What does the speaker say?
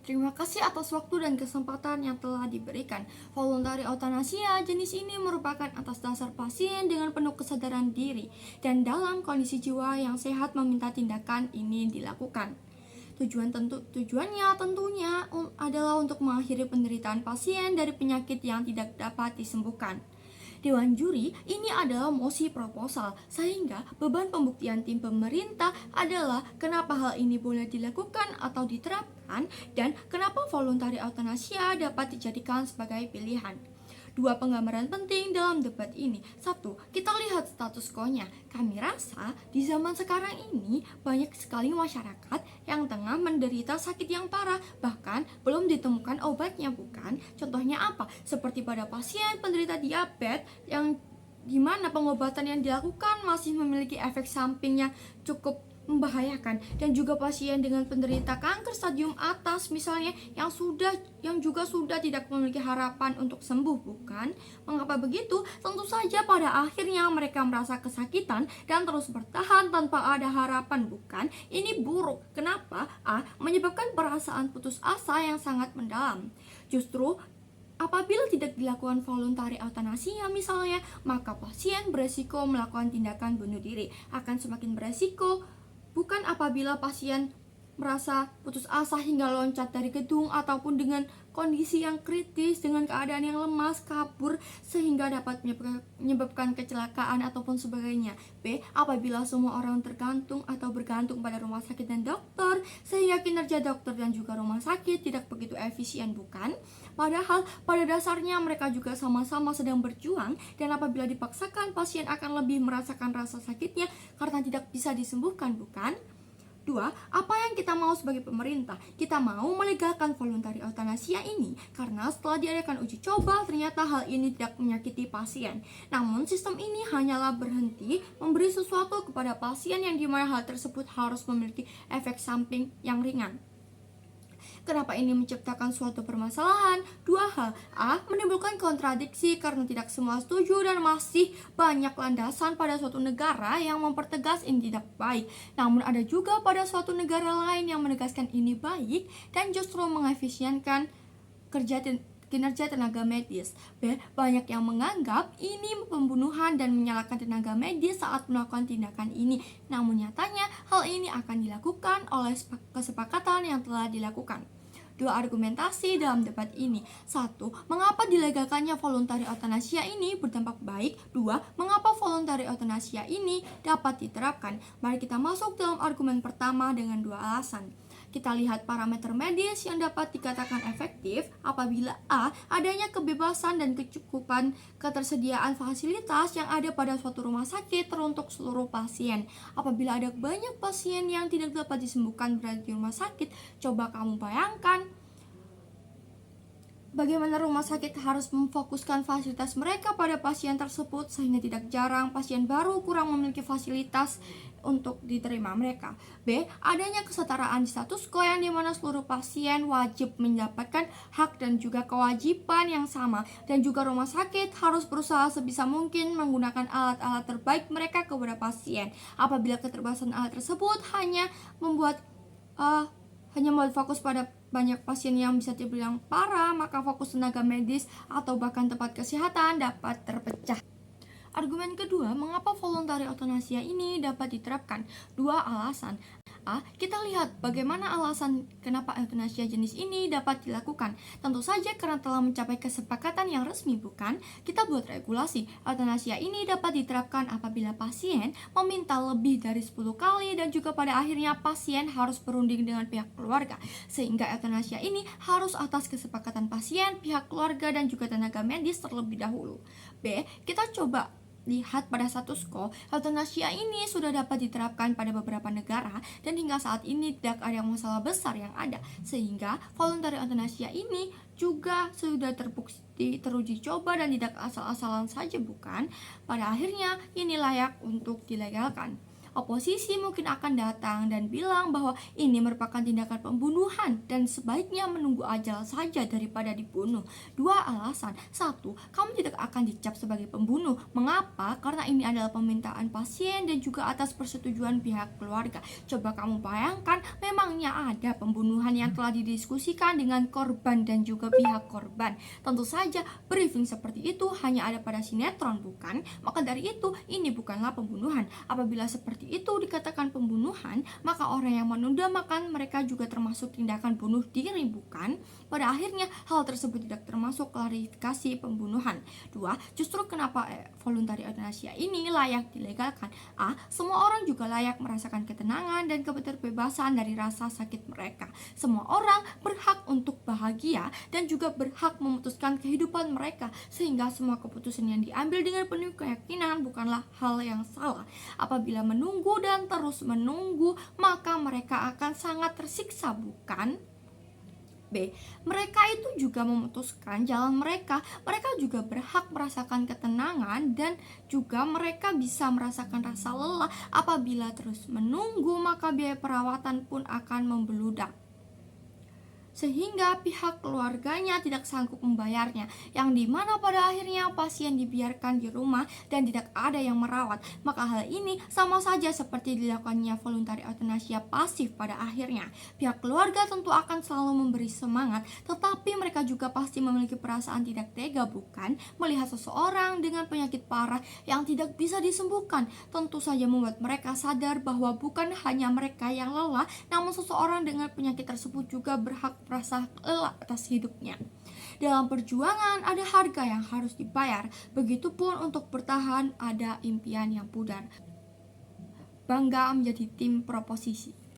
Terima kasih atas waktu dan kesempatan yang telah diberikan. Voluntary euthanasia jenis ini merupakan atas dasar pasien dengan penuh kesadaran diri dan dalam kondisi jiwa yang sehat meminta tindakan ini dilakukan. Tujuannya tentunya adalah untuk mengakhiri penderitaan pasien dari penyakit yang tidak dapat disembuhkan. Dewan juri ini adalah mosi proposal, sehingga beban pembuktian tim pemerintah adalah kenapa hal ini boleh dilakukan atau diterapkan dan kenapa voluntary euthanasia dapat dijadikan sebagai pilihan. Dua penggambaran penting dalam debat ini. Satu, kita lihat status quo-nya. Kami rasa di zaman sekarang ini banyak sekali masyarakat yang tengah menderita sakit yang parah, bahkan belum ditemukan obatnya, bukan? Contohnya apa? Seperti pada pasien penderita diabetes yang dimana pengobatan yang dilakukan masih memiliki efek samping yang cukup membahayakan, dan juga pasien dengan penderita kanker stadium atas misalnya yang juga sudah tidak memiliki harapan untuk sembuh, bukan? Mengapa begitu? Tentu saja pada akhirnya mereka merasa kesakitan dan terus bertahan tanpa ada harapan, bukan? Ini buruk. Kenapa? Menyebabkan perasaan putus asa yang sangat mendalam. Justru apabila tidak dilakukan voluntary euthanasia misalnya, maka pasien beresiko melakukan tindakan bunuh diri. Akan semakin beresiko bukan apabila pasien merasa putus asa hingga loncat dari gedung ataupun dengan kondisi yang kritis, dengan keadaan yang lemas, kabur sehingga dapat menyebabkan kecelakaan ataupun sebagainya. B. Apabila semua orang tergantung atau bergantung pada rumah sakit dan dokter sehingga kinerja dokter dan juga rumah sakit tidak begitu efisien, bukan? Padahal pada dasarnya mereka juga sama-sama sedang berjuang, dan apabila dipaksakan pasien akan lebih merasakan rasa sakitnya karena tidak bisa disembuhkan, bukan? Dua, apa yang kita mau sebagai pemerintah? Kita mau melegalkan voluntary euthanasia ini karena setelah diadakan uji coba ternyata hal ini tidak menyakiti pasien. Namun sistem ini hanyalah berhenti memberi sesuatu kepada pasien yang dimana hal tersebut harus memiliki efek samping yang ringan. Kenapa ini menciptakan suatu permasalahan? Dua hal. Menimbulkan kontradiksi karena tidak semua setuju dan masih banyak landasan pada suatu negara yang mempertegas ini tidak baik. Namun ada juga pada suatu negara lain yang menegaskan ini baik dan justru mengefisienkan kinerja tenaga medis. B. Banyak yang menganggap ini pembunuhan dan menyalahkan tenaga medis saat melakukan tindakan ini. Namun nyatanya hal ini akan dilakukan oleh kesepakatan yang telah dilakukan. Dua argumentasi dalam debat ini. Satu, mengapa dilegalkannya voluntary euthanasia ini berdampak baik? Dua, mengapa voluntary euthanasia ini dapat diterapkan? Mari kita masuk dalam argumen pertama dengan dua alasan. Kita lihat parameter medis yang dapat dikatakan efektif apabila adanya kebebasan dan kecukupan ketersediaan fasilitas yang ada pada suatu rumah sakit teruntuk seluruh pasien. Apabila ada banyak pasien yang tidak dapat disembuhkan berada di rumah sakit, coba kamu bayangkan bagaimana rumah sakit harus memfokuskan fasilitas mereka pada pasien tersebut, sehingga tidak jarang pasien baru kurang memiliki fasilitas untuk diterima mereka. B. Adanya kesetaraan di status quo yang dimana seluruh pasien wajib mendapatkan hak dan juga kewajiban yang sama, dan juga rumah sakit harus berusaha sebisa mungkin menggunakan alat-alat terbaik mereka kepada pasien. Apabila keterbatasan alat tersebut hanya membuat fokus pada banyak pasien yang bisa dibilang parah, maka fokus tenaga medis atau bahkan tempat kesehatan dapat terpecah. Argumen kedua, mengapa voluntary euthanasia ini dapat diterapkan? Dua alasan. Kita lihat bagaimana alasan kenapa euthanasia jenis ini dapat dilakukan. Tentu saja karena telah mencapai kesepakatan yang resmi, bukan? Kita buat regulasi. Euthanasia ini dapat diterapkan apabila pasien meminta lebih dari 10 kali dan juga pada akhirnya pasien harus berunding dengan pihak keluarga. Sehingga euthanasia ini harus atas kesepakatan pasien, pihak keluarga, dan juga tenaga medis terlebih dahulu. B. Kita coba lihat pada status quo, euthanasia ini sudah dapat diterapkan pada beberapa negara dan hingga saat ini tidak ada masalah besar yang ada, sehingga voluntary euthanasia ini juga sudah terbukti teruji coba dan tidak asal-asalan saja, bukan? Pada akhirnya ini layak untuk dilegalkan. Oposisi mungkin akan datang dan bilang bahwa ini merupakan tindakan pembunuhan dan sebaiknya menunggu ajal saja daripada dibunuh. Dua alasan. Satu, kamu tidak akan dicap sebagai pembunuh. Mengapa? Karena ini adalah permintaan pasien dan juga atas persetujuan pihak keluarga. Coba kamu bayangkan, memangnya ada pembunuhan yang telah didiskusikan dengan korban dan juga pihak korban. Tentu saja briefing seperti itu hanya ada pada sinetron, bukan? Maka dari itu, ini bukanlah pembunuhan. Apabila seperti itu dikatakan pembunuhan, maka orang yang menunda makan mereka juga termasuk tindakan bunuh diri, bukan? Pada akhirnya, hal tersebut tidak termasuk klarifikasi pembunuhan. Dua, justru kenapa voluntary euthanasia ini layak dilegalkan? A. Semua orang juga layak merasakan ketenangan dan kebebasan dari rasa sakit mereka. Semua orang berhak untuk bahagia dan juga berhak memutuskan kehidupan mereka, sehingga semua keputusan yang diambil dengan penuh keyakinan bukanlah hal yang salah. Apabila menunggu dan terus menunggu, maka mereka akan sangat tersiksa, bukan? B. Mereka itu juga memutuskan jalan mereka. Mereka juga berhak merasakan ketenangan dan juga mereka bisa merasakan rasa lelah. Apabila terus menunggu, maka biaya perawatan pun akan membeludak, sehingga pihak keluarganya tidak sanggup membayarnya, yang dimana pada akhirnya pasien dibiarkan di rumah dan tidak ada yang merawat. Maka hal ini sama saja seperti dilakukannya voluntary euthanasia pasif. Pada akhirnya pihak keluarga tentu akan selalu memberi semangat, tetapi mereka juga pasti memiliki perasaan tidak tega, bukan? Melihat seseorang dengan penyakit parah yang tidak bisa disembuhkan tentu saja membuat mereka sadar bahwa bukan hanya mereka yang lelah, namun seseorang dengan penyakit tersebut juga berhak merasa lelah atas hidupnya. Dalam perjuangan ada harga yang harus dibayar, begitupun untuk bertahan ada impian yang pudar. Bangga menjadi tim proposisi.